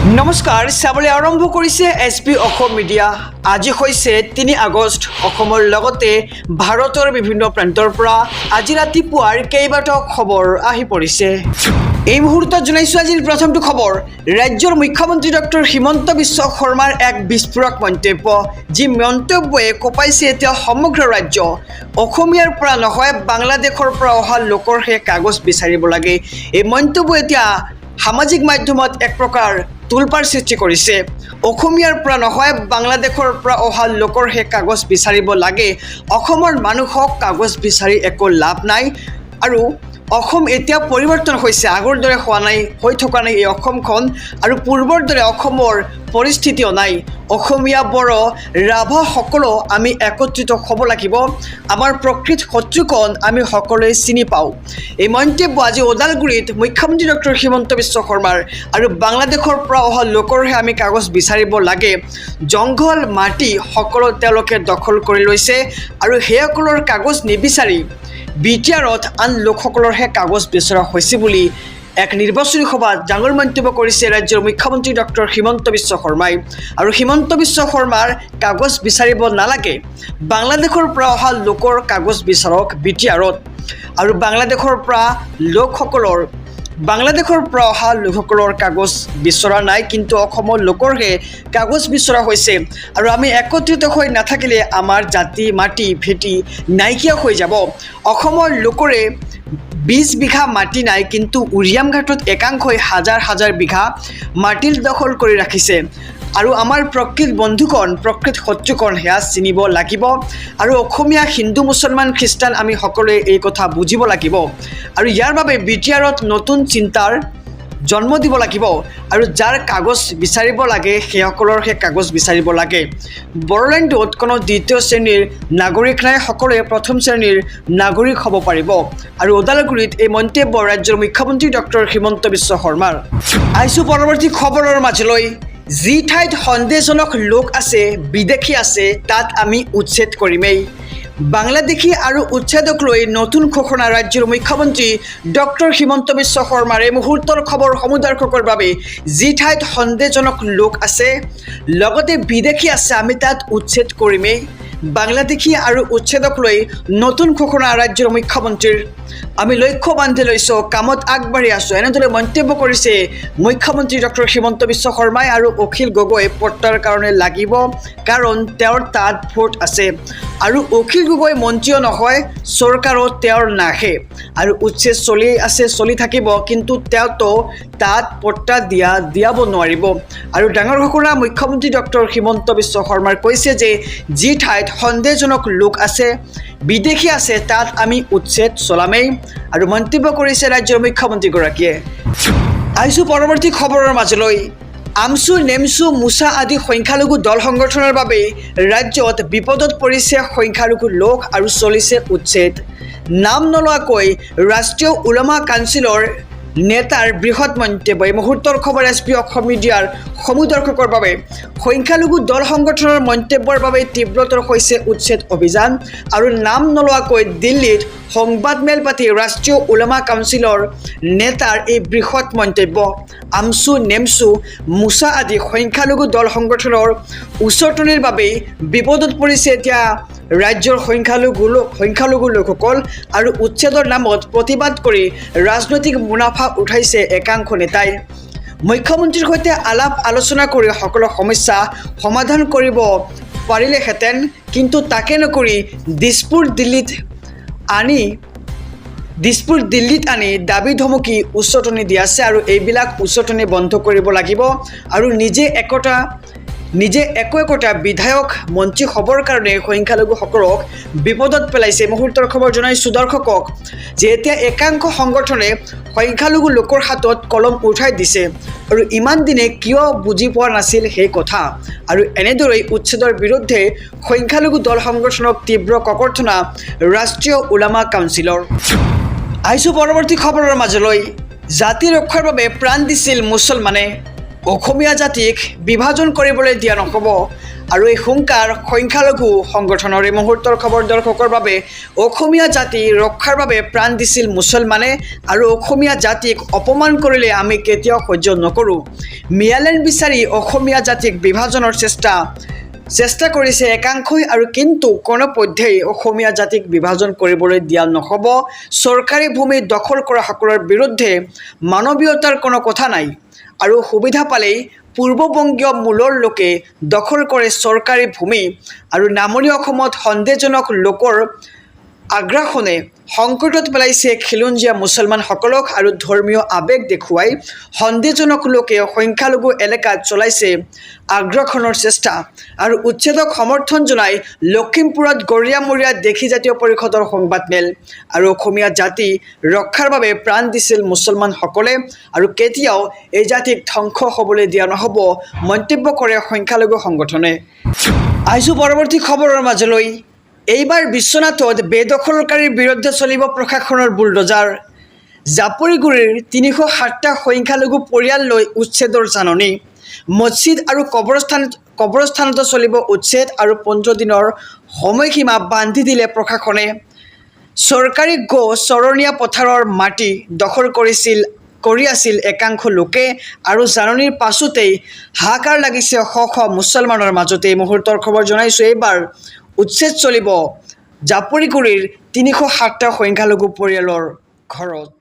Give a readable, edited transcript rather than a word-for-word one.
নমস্কাৰ চাবলৈ আৰম্ভ কৰিছে এছপি অসম মিডিয়া। আজি হৈছে ৩ আগষ্ট। অসমৰ লগতে ভাৰতৰ বিভিন্ন প্ৰান্তৰ পৰা আজি ৰাতিপুৱাৰ কেইবাটাও খবৰ আহি পৰিছে। এই মুহূৰ্তত জনাইছোঁ আজিৰ প্ৰথমটো খবৰ। ৰাজ্যৰ মুখ্যমন্ত্ৰী ডক্টৰ হিমন্ত বিশ্ব শৰ্মাৰ এক বিস্ফোৰক মন্তব্য, যি মন্তব্যই কঁপাইছে এতিয়া সমগ্ৰ ৰাজ্য। অসমীয়াৰ পৰা নহয় বাংলাদেশৰ পৰা অহা লোকৰহে কাগজ বিচাৰিব লাগে। এই মন্তব্য এতিয়া সামাজিক মাধ্যমত এক প্ৰকাৰ তুলপাৰ সৃষ্টি কৰিছে। অসমীয়াৰ পৰা নহয় বাংলাদেশৰ পৰা অহা লোকৰহে কাগজ বিচাৰিব লাগে। অসমৰ মানুহক কাগজ বিচাৰি একো লাভ নাই। আৰু অসম এতিয়া পৰিৱৰ্তন হৈছে, আগৰ দৰে হোৱা নাই, হৈ থকা নাই এই অসমখন। আৰু পূৰ্বৰ দৰে অসমৰ পৰিস্থিতিও নাই। অসমীয়া বড়ো ৰাভা সকলো আমি একত্ৰিত হ'ব লাগিব। আমাৰ প্ৰকৃত শত্ৰুকণ আমি সকলোৱে চিনি পাওঁ। এই মন্তব্য আজি ওদালগুৰিত মুখ্যমন্ত্ৰী ডক্টৰ হিমন্ত বিশ্ব শৰ্মাৰ। আৰু বাংলাদেশৰ পৰা অহা লোকৰহে আমি কাগজ বিচাৰিব লাগে। জংঘল মাটি সকলো তেওঁলোকে দখল কৰি লৈছে আৰু সেইসকলৰ কাগজ নিবিচাৰি বিটিআৰত আন লোকসকলৰহে কাগজ বিচৰা হৈছে বুলি এক নিৰ্বাচনী সভাত ডাঙৰ মন্তব্য কৰিছে ৰাজ্যৰ মুখ্যমন্ত্ৰী ডক্টৰ হিমন্ত বিশ্ব শৰ্মাই। আৰু হিমন্ত বিশ্ব শৰ্মাৰ কাগজ বিচাৰিব নালাগে, বাংলাদেশৰ পৰা অহা লোকৰ কাগজ বিচাৰক বিটিআৰত। আৰু বাংলাদেশৰ পৰা অহা লোকসকলৰ কাগজ বিচৰা নাই, কিন্তু অসমৰ লোকৰহে কাগজ বিচৰা হৈছে। আৰু আমি একত্ৰিত হৈ নাথাকিলে আমাৰ জাতি মাটি ভেটি নাইকিয়া হৈ যাব। অসমৰ লোকৰে 20 বিঘা মাটি নাই, কিন্তু উৰিয়াম ঘাটত একাংশই হাজাৰ হাজাৰ বিঘা মাটিৰ দখল কৰি ৰাখিছে। আৰু আমাৰ প্ৰকৃত বন্ধুকণ, প্ৰকৃত শত্ৰুকণ সেয়া চিনিব লাগিব। আৰু অসমীয়া হিন্দু মুছলমান খ্ৰীষ্টান আমি সকলোৱে এই কথা বুজিব লাগিব। আৰু ইয়াৰ বাবে বিটিআৰত নতুন চিন্তাৰ জন্ম দিব লাগিব। আৰু যাৰ কাগজ বিচাৰিব লাগে সেইসকলৰহে কাগজ বিচাৰিব লাগে। বড়োলেণ্ডত কোনো দ্বিতীয় শ্ৰেণীৰ নাগৰিক নাই, সকলোৱে প্ৰথম শ্ৰেণীৰ নাগৰিক হ'ব পাৰিব। আৰু ওদালগুৰিত এই মন্তব্য ৰাজ্যৰ মুখ্যমন্ত্ৰী ডক্টৰ হিমন্ত বিশ্ব শৰ্মাৰ। আহিছোঁ পৰৱৰ্তী খবৰৰ মাজলৈ। যি ঠাইত সন্দেহজনক লোক আছে, বিদেশী আছে, তাত আমি উচ্ছেদ কৰিমেই। বাংলাদেশী আৰু উচ্ছেদক লৈ নতুন ঘোষণা ৰাজ্যৰ মুখ্যমন্ত্ৰী ডক্টৰ হিমন্ত বিশ্ব শৰ্মাৰ। এই মুহূৰ্তৰ খবৰ সমূহ দৰ্শকৰ বাবে। যি ঠাইত সন্দেহজনক লোক আছে লগতে বিদেশী আছে, আমি তাত উচ্ছেদ কৰিমেই। বাংলাদেশী আৰু উচ্ছেদক লৈ নতুন ঘোষণা ৰাজ্যৰ মুখ্যমন্ত্ৰীৰ। আমি লক্ষ্য বান্ধি লৈছোঁ, কামত আগবাঢ়ি আছোঁ, এনেদৰে মন্তব্য কৰিছে মুখ্যমন্ত্ৰী ডক্টৰ হিমন্ত বিশ্ব শৰ্মাই। আৰু অখিল গগৈ পট্টাৰ কাৰণে লাগিব, কাৰণ তেওঁৰ তাত ভোট আছে। আৰু অখিল গগৈ মন্ত্ৰীও নহয়, চৰকাৰো তেওঁৰ নাহে। আৰু উচ্ছেদ চলি আছে, চলি থাকিব, কিন্তু তেওঁতো তাত পট্টা দিয়াব নোৱাৰিব। আৰু ডাঙৰ ঘোষণা মুখ্যমন্ত্ৰী ডক্টৰ হিমন্ত বিশ্ব শৰ্মাই কৈছে যে যি ঠাইত সন্দেহজনক লোক আছে, বিদেশী আছে, তাত আমি উচ্ছেদ চলামেই। আৰু মন্তব্য কৰিছে ৰাজ্যৰ মুখ্যমন্ত্ৰীগৰাকীয়ে। আহিছোঁ পৰৱৰ্তী খবৰৰ মাজলৈ। আমছু নেমছু মুছা আদি সংখ্যালঘু দল সংগঠনৰ বাবে ৰাজ্যত বিপদত পৰিছে সংখ্যালঘু লোক আৰু চলিছে উচ্ছেদ। নাম নলোৱাকৈ ৰাষ্ট্ৰীয় উলামা কাউন্সিলৰ নেতাৰ বৃহৎ মন্তব্য। এই মুহূৰ্তৰ খবৰ এছপি অসম মিডিয়াৰ সমূহ দৰ্শকৰ বাবে। সংখ্যালঘু দল সংগঠনৰ মন্তব্যৰ বাবে তীব্ৰতৰ হৈছে উচ্ছেদ অভিযান। আৰু নাম নলোৱাকৈ দিল্লীত সংবাদমেল পাতি ৰাষ্ট্ৰীয় উলামা কাউন্সিলৰ নেতাৰ এই বৃহৎ মন্তব্য। আমছু নেমছু মুছা আদি সংখ্যালঘু দল সংগঠনৰ উচতনিৰ বাবেই বিপদত পৰিছে এতিয়া ৰাজ্যৰ সংখ্যালঘু লোকসকল। আৰু উচ্ছেদৰ নামত প্ৰতিবাদ কৰি ৰাজনৈতিক মুনাফা উঠাইছে একাংশ নেতাই। মুখ্যমন্ত্ৰীৰ সৈতে আলাপ আলোচনা কৰি সকলো সমস্যা সমাধান কৰিব পাৰিলেহেঁতেন, কিন্তু তাকে নকৰি দিছপুৰ দিল্লীত আনি দাবী ধমকি উচতনি দি আছে। আৰু এইবিলাক উচতনি বন্ধ কৰিব লাগিব। আৰু নিজে একো একোটা বিধায়ক মন্ত্ৰী হ'বৰ কাৰণে সংখ্যালঘুসকলক বিপদত পেলাইছে। মুহূৰ্তৰ খবৰ জনাইছোঁ দৰ্শকক যে এতিয়া একাংশ সংগঠনে সংখ্যালঘু লোকৰ হাতত কলম উঠাই দিছে। আৰু ইমান দিনে কিয় বুজি পোৱা নাছিল সেই কথা। আৰু এনেদৰেই উচ্ছেদৰ বিৰুদ্ধে সংখ্যালঘু দল সংগঠনক তীব্ৰ ককৰ্থনা ৰাষ্ট্ৰীয় উলামা কাউন্সিলৰ। আহিছোঁ পৰৱৰ্তী খবৰৰ মাজলৈ। জাতি ৰক্ষাৰ বাবে প্ৰাণ দিছিল মুছলমানে। অসমীয়া জাতিক বিভাজন কৰিবলৈ দিয়া নহ'ব। আৰু এই হুংকাৰ সংখ্যালঘু সংগঠনৰ এই মুহূৰ্তৰ খবৰ দৰ্শকৰ বাবে অসমীয়া জাতি ৰক্ষাৰ বাবে প্ৰাণ দিছিল মুছলমানে আৰু অসমীয়া জাতিক অপমান কৰিলে আমি কেতিয়াও সহ্য নকৰোঁ। মিয়ালেণ্ড বিচাৰি অসমীয়া জাতিক বিভাজনৰ চেষ্টা কৰিছে একাংশই আৰু কিন্তু কোনোপধ্যেই অসমীয়া জাতিক বিভাজন কৰিবলৈ দিয়া নহ'ব। চৰকাৰী ভূমি দখল কৰা সকলৰ বিৰুদ্ধে মানৱীয়তাৰ কোনো কথা নাই আৰু সুবিধা পালেই পূৰ্ববংগীয় মূলৰ লোকে দখল কৰে চৰকাৰী ভূমি আৰু নামনি অসমত সন্দেহজনক লোকৰ আগ্ৰাসনে সংকটত পেলাইছে খিলঞ্জীয়া মুছলমানসকলক আৰু ধৰ্মীয় আৱেগ দেখুৱাই সন্দেহজনক লোকে সংখ্যালঘু এলেকাত চলাইছে আগ্ৰাসনৰ চেষ্টা আৰু উচ্ছেদক সমৰ্থন জনাই লখিমপুৰত গৰীয়ামৰীয়া দেশী জাতীয় পৰিষদৰ সংবাদমেল আৰু অসমীয়া জাতি ৰক্ষাৰ বাবে প্ৰাণ দিছিল মুছলমানসকলে আৰু কেতিয়াও এই জাতিক ধ্বংস হ'বলৈ দিয়া নহ'ব মন্তব্য কৰে সংখ্যালঘু সংগঠনে। আহিছোঁ পৰৱৰ্তী খবৰৰ মাজলৈ। এইবাৰ বিশ্বনাথত বেদখলকাৰীৰ বিৰুদ্ধে চলিব প্ৰশাসনৰ বুলডজাৰ। জাপৰিগুৰিৰ ৩০৭টা সংখ্যালঘু পৰিয়াল লৈ উচ্ছেদৰ জাননী। মছজিদ আৰু কবৰস্থানতো চলিব উচ্ছেদ আৰু ১৫ দিনৰ সময়সীমা বান্ধি দিলে প্ৰশাসনে। চৰকাৰী চৰণীয়া পথাৰৰ মাটি দখল কৰি আছিল একাংশ লোকে আৰু জাননীৰ পাছতেই হাহাকাৰ লাগিছে শ শ মুছলমানৰ মাজতে। এই মুহূৰ্তৰ খবৰ জনাইছোঁ। এইবাৰ উচ্ছেদ চলিব জাপৰিগুৰিৰ ৩০৭টা সংখ্যালঘু পৰিয়ালৰ ঘৰত।